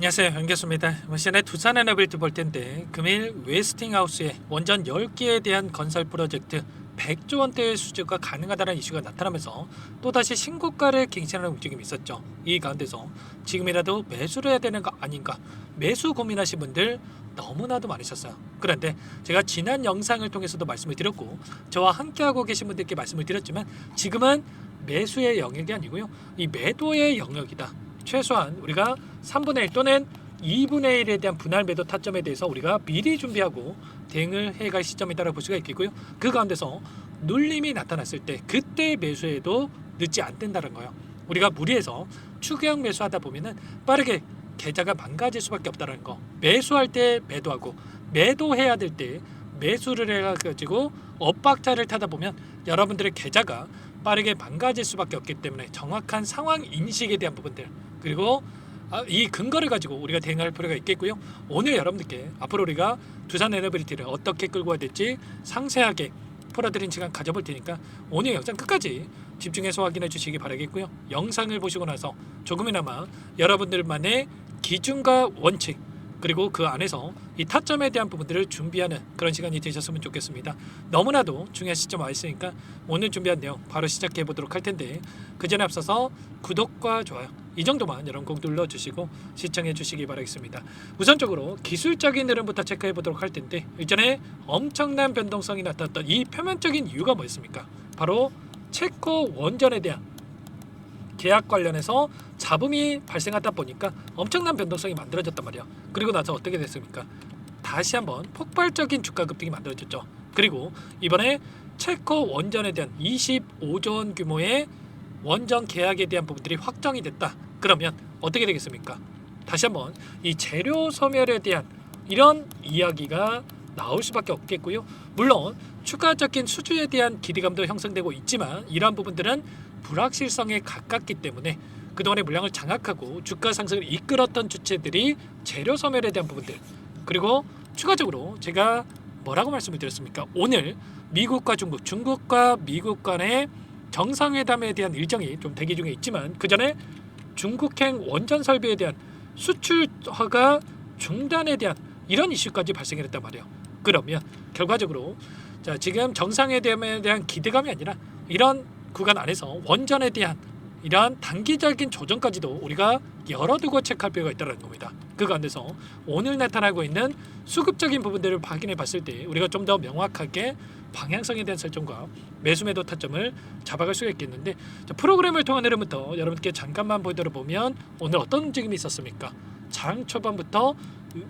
안녕하세요, 연교수입니다. 시간에 두산 에너빌트 볼 텐데 금일 웨스팅하우스의 원전 10개에 대한 건설 프로젝트 100조 원대의 수주가 가능하다는 이슈가 나타나면서 또다시 신고가를 갱신하는 움직임이 있었죠. 이 가운데서 지금이라도 매수를 해야 되는 거 아닌가, 매수 고민하신 분들 너무나도 많으셨어요. 그런데 제가 지난 영상을 통해서도 말씀을 드렸고 저와 함께하고 계신 분들께 말씀을 드렸지만 지금은 매수의 영역이 아니고요, 이 매도의 영역이다. 최소한 우리가 3분의 1 또는 2분의 1에 대한 분할 매도 타점에 대해서 우리가 미리 준비하고 대응을 해갈 시점이다라고 볼 수가 있겠고요. 그 가운데서 눌림이 나타났을 때 그때 매수해도 늦지 않는다는 거예요. 우리가 무리해서 추경 매수하다 보면은 빠르게 계좌가 망가질 수밖에 없다는 거. 매수할 때 매도하고 매도해야 될 때 매수를 해가지고 엇박자를 타다 보면 여러분들의 계좌가 빠르게 망가질 수밖에 없기 때문에 정확한 상황 인식에 대한 부분들, 그리고 이 근거를 가지고 우리가 대응할 필요가 있겠고요. 오늘 여러분들께 앞으로 우리가 두산 에너빌리티를 어떻게 끌고 가야 될지 상세하게 풀어드린 시간 가져볼 테니까 오늘 영상 끝까지 집중해서 확인해 주시기 바라겠고요. 영상을 보시고 나서 조금이나마 여러분들만의 기준과 원칙, 그리고 그 안에서 이 타점에 대한 부분들을 준비하는 그런 시간이 되셨으면 좋겠습니다. 너무나도 중요한 시점 와 있으니까 오늘 준비한 내용 바로 시작해 보도록 할 텐데, 그 전에 앞서서 구독과 좋아요 이 정도만 여러분 꼭 눌러주시고 시청해 주시기 바라겠습니다. 우선적으로 기술적인 흐름부터 체크해 보도록 할 텐데, 일전에 엄청난 변동성이 나타났던 이 표면적인 이유가 뭐였습니까? 바로 체코 원전에 대한 계약 관련해서 잡음이 발생하다 보니까 엄청난 변동성이 만들어졌단 말이야. 그리고 나서 어떻게 됐습니까? 다시 한번 폭발적인 주가 급등이 만들어졌죠. 그리고 이번에 체코 원전에 대한 25조 원 규모의 원전 계약에 대한 부분들이 확정이 됐다. 그러면 어떻게 되겠습니까? 다시 한번 이 재료 소멸에 대한 이런 이야기가 나올 수밖에 없겠고요. 물론 추가적인 수주에 대한 기대감도 형성되고 있지만 이러한 부분들은 불확실성에 가깝기 때문에 그동안의 물량을 장악하고 주가 상승을 이끌었던 주체들이 재료 소멸에 대한 부분들, 그리고 추가적으로 제가 뭐라고 말씀을 드렸습니까? 오늘 미국과 중국, 중국과 미국 간의 정상회담에 대한 일정이 좀 대기 중에 있지만 그 전에 중국행 원전 설비에 대한 수출 허가 중단에 대한 이런 이슈까지 발생했단 말이에요. 그러면 결과적으로 자, 지금 정상회담에 대한 기대감이 아니라 이런 구간 안에서 원전에 대한 이러한 단기적인 조정까지도 우리가 열어두고 체크할 필요가 있다는 겁니다. 그 가운데서 오늘 나타나고 있는 수급적인 부분들을 확인해 봤을 때 우리가 좀 더 명확하게 방향성에 대한 설정과 매수 매도 타점을 잡아갈 수가 있겠는데, 자, 프로그램을 통한 흐름부터 여러분께 잠깐만 보도록 보면 오늘 어떤 움직임이 있었습니까? 장 초반부터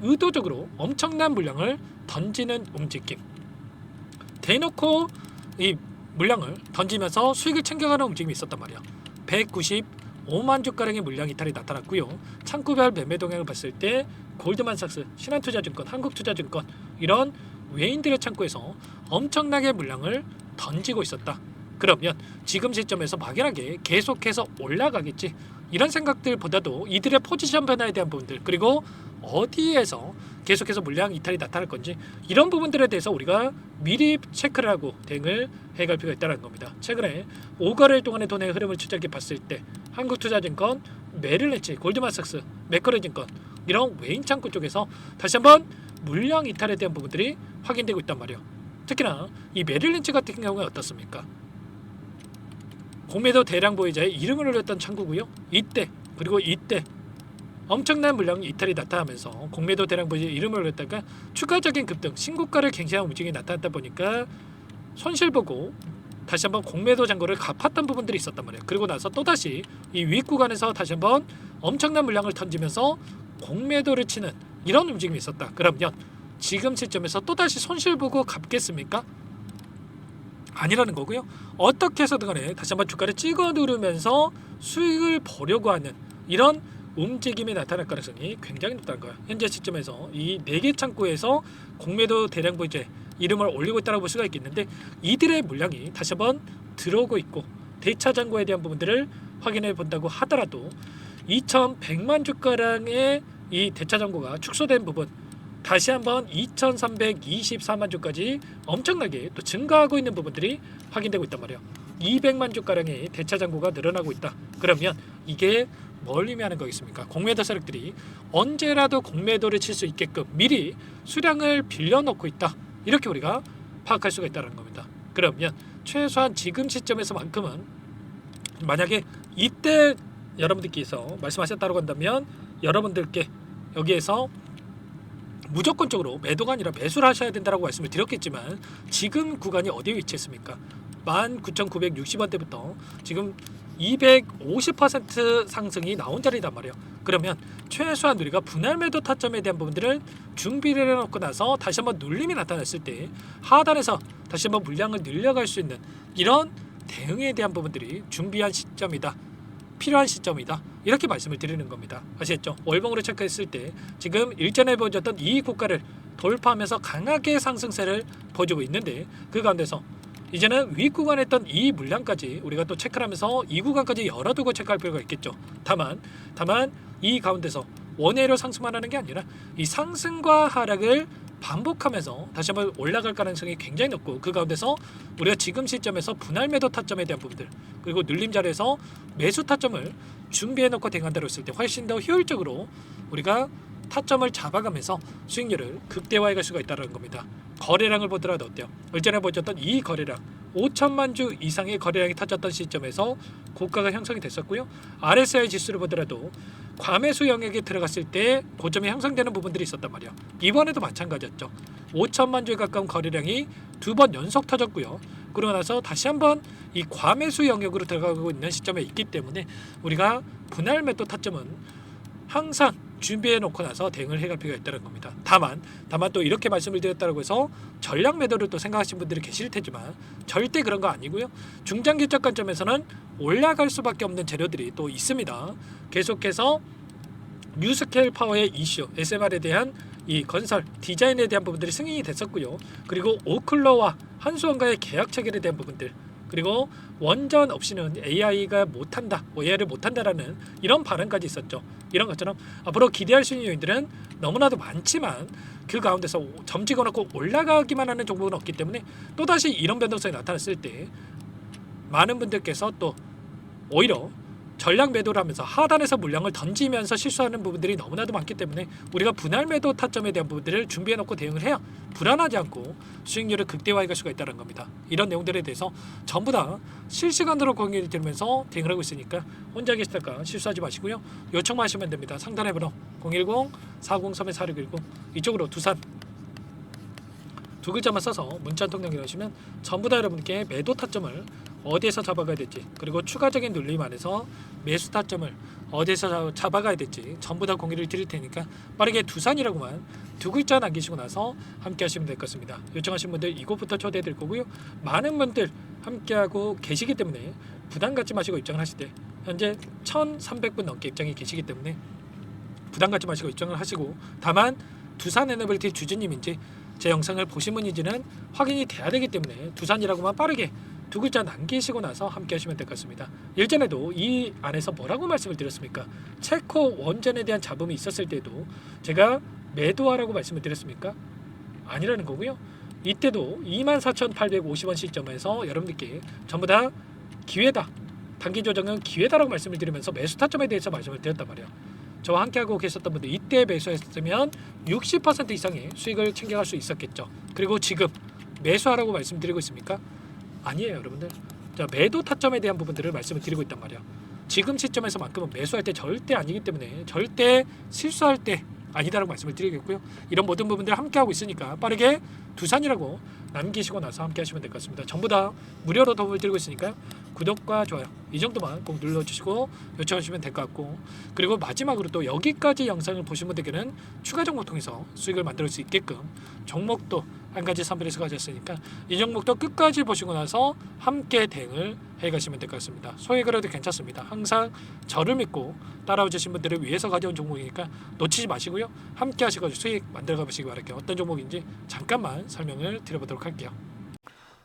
의도적으로 엄청난 물량을 던지는 움직임, 대놓고 이 물량을 던지면서 수익을 챙겨가는 움직임이 있었단 말이야. 195만 주가량의 물량 이탈이 나타났고요. 창구별 매매 동향을 봤을 때 골드만삭스, 신한투자증권, 한국투자증권 이런 외인들의 창구에서 엄청나게 물량을 던지고 있었다. 그러면 지금 시점에서 막연하게 계속해서 올라가겠지, 이런 생각들보다도 이들의 포지션 변화에 대한 부분들, 그리고 어디에서 계속해서 물량 이탈이 나타날 건지 이런 부분들에 대해서 우리가 미리 체크를 하고 대응을 해갈 필요가 있다는 겁니다. 최근에 5거래일 동안의 돈의 흐름을 추적해 봤을 때 한국투자증권, 메릴린치, 골드만삭스, 맥커리증권 이런 외인 창구 쪽에서 다시 한번 물량 이탈에 대한 부분들이 확인되고 있단 말이에요. 특히나 이 메릴린치 같은 경우는 어떻습니까? 공매도 대량 보유자의 이름을 올렸던 창구고요. 이때 그리고 이때 엄청난 물량 이탈이 나타나면서 공매도 대량 보유자 이름을 올렸다가 추가적인 급등, 신고가를 갱신한 움직임이 나타났다 보니까 손실 보고 다시 한번 공매도 잔고를 갚았던 부분들이 있었단 말이에요. 그리고 나서 또다시 이 윗 구간에서 다시 한번 엄청난 물량을 던지면서 공매도를 치는 이런 움직임이 있었다. 그러면 지금 시점에서 또다시 손실 보고 갚겠습니까? 아니라는 거고요. 어떻게 해서든 간에 다시 한번 주가를 찍어 누르면서 수익을 보려고 하는 이런 움직임이 나타날 가능성이 굉장히 높다는 거예요. 현재 시점에서 이 4개 창구에서 공매도 대량 보유자의 이름을 올리고 있다고 볼 수가 있겠는데, 이들의 물량이 다시 한번 들어오고 있고 대차 잔고에 대한 부분들을 확인해 본다고 하더라도 2100만 주가량의 이 대차 잔고가 축소된 부분, 다시 한번 2324만 주까지 엄청나게 또 증가하고 있는 부분들이 확인되고 있단 말이에요. 200만 주가량의 대차 잔고가 늘어나고 있다. 그러면 이게 뭘 의미하는 거겠습니까? 공매도 세력들이 언제라도 공매도를 칠 수 있게끔 미리 수량을 빌려놓고 있다. 이렇게 우리가 파악할 수가 있다는 겁니다. 그러면 최소한 지금 시점에서만큼은 만약에 이때 여러분들께서 말씀하셨다고 한다면 여러분들께 여기에서 무조건적으로 매도가 아니라 매수를 하셔야 된다고 말씀을 드렸겠지만 지금 구간이 어디에 위치했습니까? 19,960원대부터 지금 250% 상승이 나온 자리단 말이에요. 그러면 최소한 우리가 분할 매도 타점에 대한 부분들을 준비를 해놓고 나서 다시 한번 눌림이 나타났을 때 하단에서 다시 한번 물량을 늘려갈 수 있는 이런 대응에 대한 부분들이 준비한 시점이다. 필요한 시점이다. 이렇게 말씀을 드리는 겁니다. 아시겠죠? 월봉으로 체크했을 때 지금 일전에 보여줬던 이 고가를 돌파하면서 강하게 상승세를 보여주고 있는데 그 가운데서 이제는 위 구간에 있던 이 물량까지 우리가 또 체크를 하면서 이 구간까지 열어두고 체크할 필요가 있겠죠. 다만 이 가운데서 원회로 상승만 하는 게 아니라 이 상승과 하락을 반복하면서 다시 한번 올라갈 가능성이 굉장히 높고 그 가운데서 우리가 지금 시점에서 분할 매도 타점에 대한 부분들 그리고 눌림 자리에서 매수 타점을 준비해 놓고 대응한다고 했을 때 훨씬 더 효율적으로 우리가 타점을 잡아가면서 수익률을 극대화해 갈 수가 있다는 겁니다. 거래량을 보더라도 어때요? 일전에 보여줬던 이 거래량 5천만 주 이상의 거래량이 터졌던 시점에서 고가가 형성이 됐었고요. RSI 지수를 보더라도 과매수 영역에 들어갔을 때 고점이 형성되는 부분들이 있었단 말이에요. 이번에도 마찬가지였죠. 5천만 주에 가까운 거래량이 두 번 연속 터졌고요. 그러고 나서 다시 한번 이 과매수 영역으로 들어가고 있는 시점에 있기 때문에 우리가 분할 매도 타점은 항상 준비해 놓고 나서 대응을 해갈 필요가 있다는 겁니다. 다만 또 이렇게 말씀을 드렸다고 해서 전략 매도를 또 생각하시는 분들이 계실 테지만 절대 그런 거 아니고요. 중장기적 관점에서는 올라갈 수밖에 없는 재료들이 또 있습니다. 계속해서 뉴스케일 파워의 이슈, SMR에 대한 이 건설, 디자인에 대한 부분들이 승인이 됐었고요. 그리고 오클러와 한수원과의 계약 체결에 대한 부분들 그리고 원전 없이는 AI가 못한다, AI를 못한다라는 이런 발언까지 있었죠. 이런 것처럼 앞으로 기대할 수 있는 요인들은 너무나도 많지만 그 가운데서 점 찍어놓고 올라가기만 하는 종목은 없기 때문에 또다시 이런 변동성이 나타났을 때 많은 분들께서 또 오히려 전략 매도를 하면서 하단에서 물량을 던지면서 실수하는 부분들이 너무나도 많기 때문에 우리가 분할 매도 타점에 대한 부분들을 준비해놓고 대응을 해야 불안하지 않고 수익률을 극대화해 갈 수가 있다는 겁니다. 이런 내용들에 대해서 전부 다 실시간으로 공유를 들으면서 대응을 하고 있으니까 혼자 계시다가 실수하지 마시고요. 요청만 하시면 됩니다. 상단의 번호 010-403-4619 이쪽으로 두산 두 글자만 써서 문자 통역을 하시면 전부 다 여러분께 매도 타점을 어디에서 잡아가야 될지 그리고 추가적인 눌림 안에서 매수 타점을 어디에서 잡아가야 될지 전부 다 공유를 드릴 테니까 빠르게 두산이라고만 두 글자 남기시고 나서 함께 하시면 될 것 같습니다. 요청하신 분들 이곳부터 초대해 드릴 거고요. 많은 분들 함께하고 계시기 때문에 부담 갖지 마시고 입장을 하실 때 현재 1,300분 넘게 입장이 계시기 때문에 부담 갖지 마시고 입장을 하시고 다만 두산 에너빌티 주주님인지 제 영상을 보신 분인지는 확인이 돼야 되기 때문에 두산이라고만 빠르게 두 글자 남기시고 나서 함께 하시면 될 것 같습니다. 일전에도 이 안에서 뭐라고 말씀을 드렸습니까? 체코 원전에 대한 잡음이 있었을 때도 제가 매도하라고 말씀을 드렸습니까? 아니라는 거고요. 이때도 24,850원 시점에서 여러분들께 전부 다 기회다. 단기 조정은 기회다라고 말씀을 드리면서 매수 타점에 대해서 말씀을 드렸단 말이에요. 저와 함께하고 계셨던 분들 이때 매수했으면 60% 이상의 수익을 챙겨갈 수 있었겠죠. 그리고 지금 매수하라고 말씀드리고 있습니까? 아니에요, 여러분들. 자, 매도 타점에 대한 부분들을 말씀을 드리고 있단 말이야. 지금 시점에서만큼은 매수할 때 절대 아니기 때문에 절대 실수할 때 아니다라고 말씀을 드리겠고요. 이런 모든 부분들 함께하고 있으니까 빠르게 두산이라고 남기시고 나서 함께 하시면 될 것 같습니다. 전부 다 무료로 도움을 드리고 있으니까요. 구독과 좋아요 이 정도만 꼭 눌러주시고 요청하시면 될 것 같고 그리고 마지막으로 또 여기까지 영상을 보신 분들께는 추가 종목 통해서 수익을 만들 수 있게끔 종목도 한 가지 선별해서 가졌으니까 이 종목도 끝까지 보시고 나서 함께 대응을 해가시면 될 것 같습니다. 소액을 해도 괜찮습니다. 항상 저를 믿고 따라와 주신 분들을 위해서 가져온 종목이니까 놓치지 마시고요. 함께 하시고 수익 만들어 가보시기 바랄게요. 어떤 종목인지 잠깐만 설명을 드려보도록 할게요.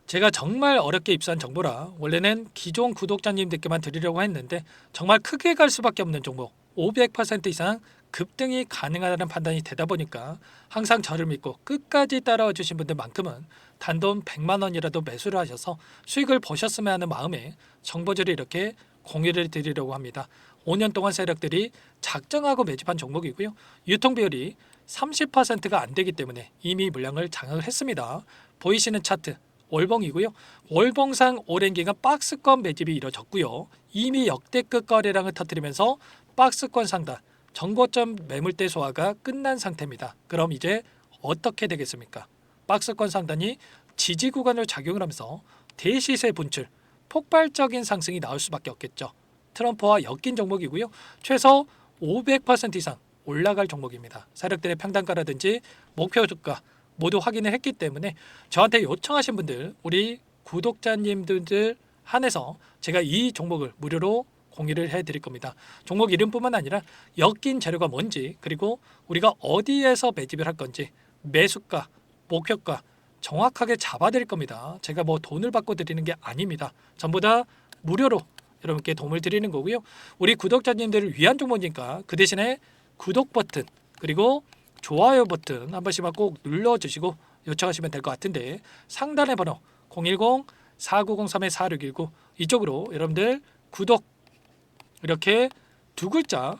제가 정말 어렵게 입수한 정보라 원래는 기존 구독자님들께만 드리려고 했는데 정말 크게 갈 수밖에 없는 종목 500% 이상 급등이 가능하다는 판단이 되다 보니까 항상 저를 믿고 끝까지 따라와 주신 분들만큼은 단돈 100만 원이라도 매수를 하셔서 수익을 보셨으면 하는 마음에 정보들을 이렇게 공유를 드리려고 합니다. 5년 동안 세력들이 작정하고 매집한 종목이고요. 유통 비율이 30%가 안 되기 때문에 이미 물량을 장악을 했습니다. 보이시는 차트 월봉이고요. 월봉상 오랜 기간 박스권 매집이 이뤄졌고요. 이미 역대급 거래량을 터뜨리면서 박스권 상단, 정고점 매물대 소화가 끝난 상태입니다. 그럼 이제 어떻게 되겠습니까? 박스권 상단이 지지 구간을 작용을 하면서 대시세 분출, 폭발적인 상승이 나올 수밖에 없겠죠. 트럼프와 엮인 종목이고요. 최소 500% 이상 올라갈 종목입니다. 세력들의 평단가라든지 목표 주가 모두 확인을 했기 때문에 저한테 요청하신 분들, 우리 구독자님들 한해서 제가 이 종목을 무료로 공유를 해드릴 겁니다. 종목 이름뿐만 아니라 엮인 재료가 뭔지, 그리고 우리가 어디에서 매집을 할 건지, 매수가, 목표가 정확하게 잡아드릴 겁니다. 제가 뭐 돈을 받고 드리는 게 아닙니다. 전부 다 무료로 여러분께 도움을 드리는 거고요. 우리 구독자님들을 위한 종목이니까 그 대신에 구독 버튼 그리고 좋아요 버튼 한 번씩만 꼭 눌러주시고 요청하시면 될 것 같은데, 상단의 번호 010-4903-4619 이쪽으로 여러분들 구독 이렇게 두 글자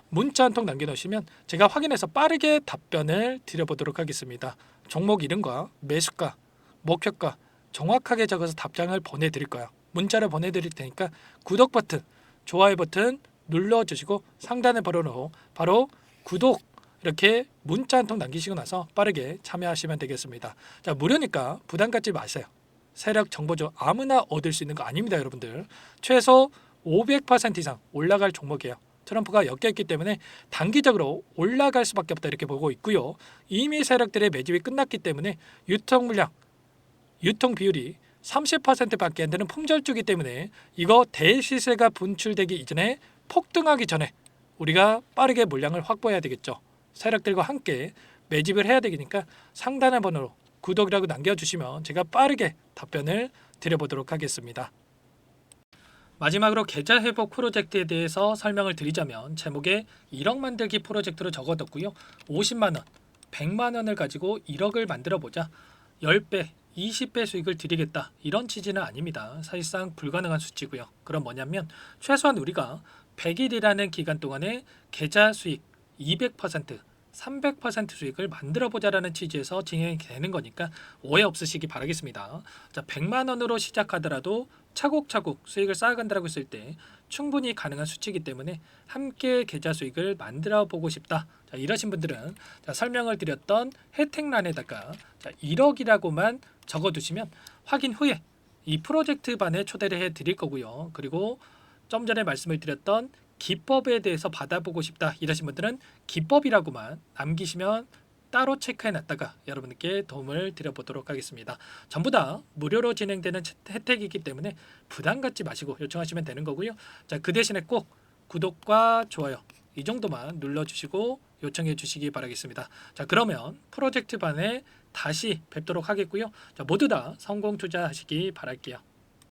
문자 한 통 남겨놓으시면 제가 확인해서 빠르게 답변을 드려보도록 하겠습니다. 종목 이름과 매수가, 목표가 정확하게 적어서 답장을 보내드릴 거예요. 문자를 보내드릴 테니까 구독 버튼, 좋아요 버튼 눌러주시고 상단의 번호로 바로 구독 이렇게 문자 한 통 남기시고 나서 빠르게 참여하시면 되겠습니다. 자, 무료니까 부담 갖지 마세요. 세력 정보죠. 아무나 얻을 수 있는 거 아닙니다, 여러분들. 최소 500% 이상 올라갈 종목이에요. 트럼프가 엮였기 때문에 단기적으로 올라갈 수밖에 없다 이렇게 보고 있고요. 이미 세력들의 매집이 끝났기 때문에 유통 물량, 유통 비율이 30%밖에 안 되는 품절주기 때문에 이거 대시세가 분출되기 이전에 폭등하기 전에 우리가 빠르게 물량을 확보해야 되겠죠. 세력들과 함께 매집을 해야 되니까 상단의 번호로 구독이라고 남겨주시면 제가 빠르게 답변을 드려보도록 하겠습니다. 마지막으로 계좌 회복 프로젝트에 대해서 설명을 드리자면 제목에 1억 만들기 프로젝트로 적어뒀고요. 50만 원, 100만 원을 가지고 1억을 만들어 보자. 10배, 20배 수익을 드리겠다. 이런 취지는 아닙니다. 사실상 불가능한 수치고요. 그럼 뭐냐면 최소한 우리가 100일이라는 기간 동안에 계좌 수익 200%, 300% 수익을 만들어 보자라는 취지에서 진행이 되는 거니까 오해 없으시기 바라겠습니다. 자, 100만 원으로 시작하더라도 차곡차곡 수익을 쌓아간다고 했을 때 충분히 가능한 수치이기 때문에 함께 계좌 수익을 만들어 보고 싶다. 자, 이러신 분들은 자, 설명을 드렸던 혜택란에다가 1억이라고만 적어두시면 확인 후에 이 프로젝트 반에 초대를 해 드릴 거고요. 그리고 좀 전에 말씀을 드렸던 기법에 대해서 받아보고 싶다 이러신 분들은 기법이라고만 남기시면 따로 체크해 놨다가 여러분께 도움을 드려보도록 하겠습니다. 전부 다 무료로 진행되는 혜택이기 때문에 부담 갖지 마시고 요청하시면 되는 거고요. 자, 그 대신에 꼭 구독과 좋아요 이 정도만 눌러주시고 요청해 주시기 바라겠습니다. 자, 그러면 프로젝트 반에 다시 뵙도록 하겠고요. 자, 모두 다 성공 투자하시기 바랄게요.